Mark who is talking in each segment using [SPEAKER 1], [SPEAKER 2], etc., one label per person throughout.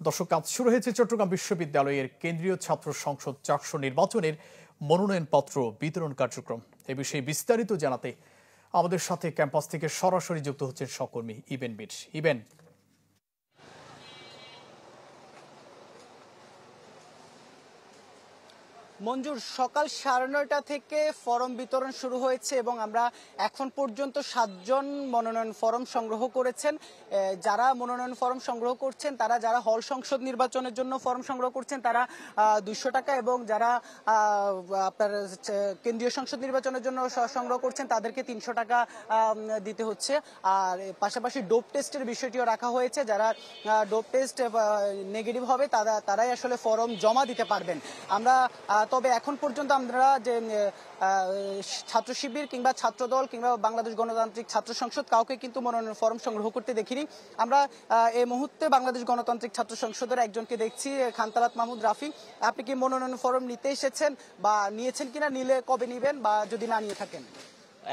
[SPEAKER 1] দর্শক, আজ শুরু হয়েছে চট্টগ্রাম বিশ্ববিদ্যালয়ের কেন্দ্রীয় ছাত্র সংসদ চাকসু নির্বাচনের মনোনয়নপত্র বিতরণ কার্যক্রম। এ বিষয়ে বিস্তারিত জানাতে আমাদের সাথে ক্যাম্পাস থেকে সরাসরি যুক্ত হচ্ছেন সহকর্মী ইবেন মির। ইবেন,
[SPEAKER 2] মঞ্জুর, সকাল 9:30টা থেকে ফরম বিতরণ শুরু হয়েছে এবং আমরা এখন পর্যন্ত 7 জন মনোনয়ন ফরম সংগ্রহ করেছেন। যারা মনোনয়ন ফরম সংগ্রহ করছেন তারা যারা হল সংসদ নির্বাচনের জন্য ফরম সংগ্রহ করছেন তারা 200 টাকা এবং যারা আপনার কেন্দ্রীয় সংসদ নির্বাচনের জন্য সংগ্রহ করছেন তাদেরকে 300 টাকা দিতে হচ্ছে। আর পাশাপাশি ডোপ টেস্টের বিষয়টিও রাখা হয়েছে। যারা ডোপ টেস্ট নেগেটিভ হবে তারাই আসলে ফরম জমা দিতে পারবেন। তবে এখন পর্যন্ত আমরা যে ছাত্র শিবির কিংবা ছাত্রদল কিংবা বাংলাদেশ গণতান্ত্রিক ছাত্র সংসদ কাউকে কিন্তু মনোনয়ন ফরম সংগ্রহ করতে দেখিনি। আমরা এই মুহূর্তে বাংলাদেশ গণতান্ত্রিক ছাত্র সংসদের একজনকে দেখছি, খানতালাত মাহমুদ রাফি। আপনি কি মনোনয়ন ফরম নিতে এসেছেন বা নিয়েছেন কিনা, নিলে কবে নিবেন বা যদি না নিয়ে থাকেন?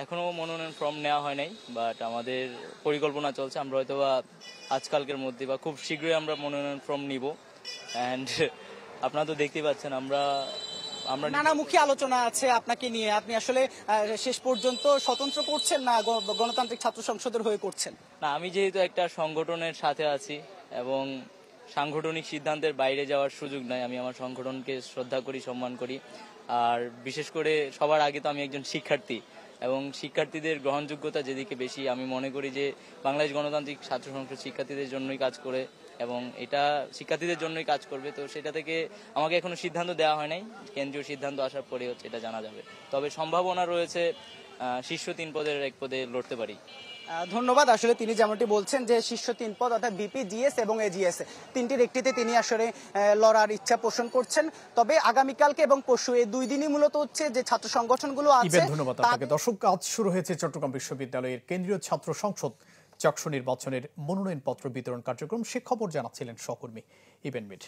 [SPEAKER 3] এখনো মনোনয়ন ফর্ম নেওয়া হয় নাই, বাট আমাদের পরিকল্পনা চলছে। আমরা হয়তো বা আজকালকের মধ্যে বা খুব শীঘ্রই আমরা মনোনয়ন ফর্ম নিব। অ্যান্ড আপনারা তো দেখতেই পাচ্ছেন আমরা
[SPEAKER 2] নানামুখী আলোচনা আছে আপনাকে নিয়ে। আপনি আসলে শেষ পর্যন্ত স্বতন্ত্র করছেন না গণতান্ত্রিক ছাত্র সংসদের হয়ে করছেন?
[SPEAKER 3] না, আমি যেহেতু একটা সংগঠনের সাথে আছি এবং সাংগঠনিক সিদ্ধান্তের বাইরে যাওয়ার সুযোগ নাই। আমি আমার সংগঠনকে শ্রদ্ধা করি, সম্মান করি। আর বিশেষ করে সবার আগে তো আমি একজন শিক্ষার্থী এবং শিক্ষার্থীদের গ্রহণযোগ্যতা যেদিকে বেশি, আমি মনে করি যে বাংলাদেশ গণতান্ত্রিক ছাত্র সংসদ শিক্ষার্থীদের জন্যই কাজ করে এবং এটা শিক্ষার্থীদের জন্যই কাজ করবে। তো সেটা থেকে আমাকে এখনো সিদ্ধান্ত দেওয়া হয় নাই। কেন্দ্রীয় সিদ্ধান্ত আসার পরে হচ্ছে এটা জানা যাবে। তবে সম্ভাবনা রয়েছে শীর্ষ 3 পদের এক পদে লড়তে পারি।
[SPEAKER 2] ধন্যবাদ। আসলে তিনি যেমনটি বলছেন যে শীর্ষ 3 পদ অর্থাৎ ভিপি, জিএস এবং এজিএস তিনটির একটিতে তিনি আসলে লড়ার ইচ্ছা পোষণ করছেন। তবে আগামীকালকে এবং পরশু এই 2 দিনই মূলত হচ্ছে যে ছাত্র সংগঠনগুলো আছে।
[SPEAKER 1] ধন্যবাদ আপনাকে। দর্শক, আজ শুরু হয়েছে চট্টগ্রাম বিশ্ববিদ্যালয়ের কেন্দ্রীয় ছাত্র সংসদ চাকসু নির্বাচনের মনোনয়নপত্র বিতরণ কার্যক্রম। সে খবর জানাচ্ছিলেন সহকর্মী ইবেন মির।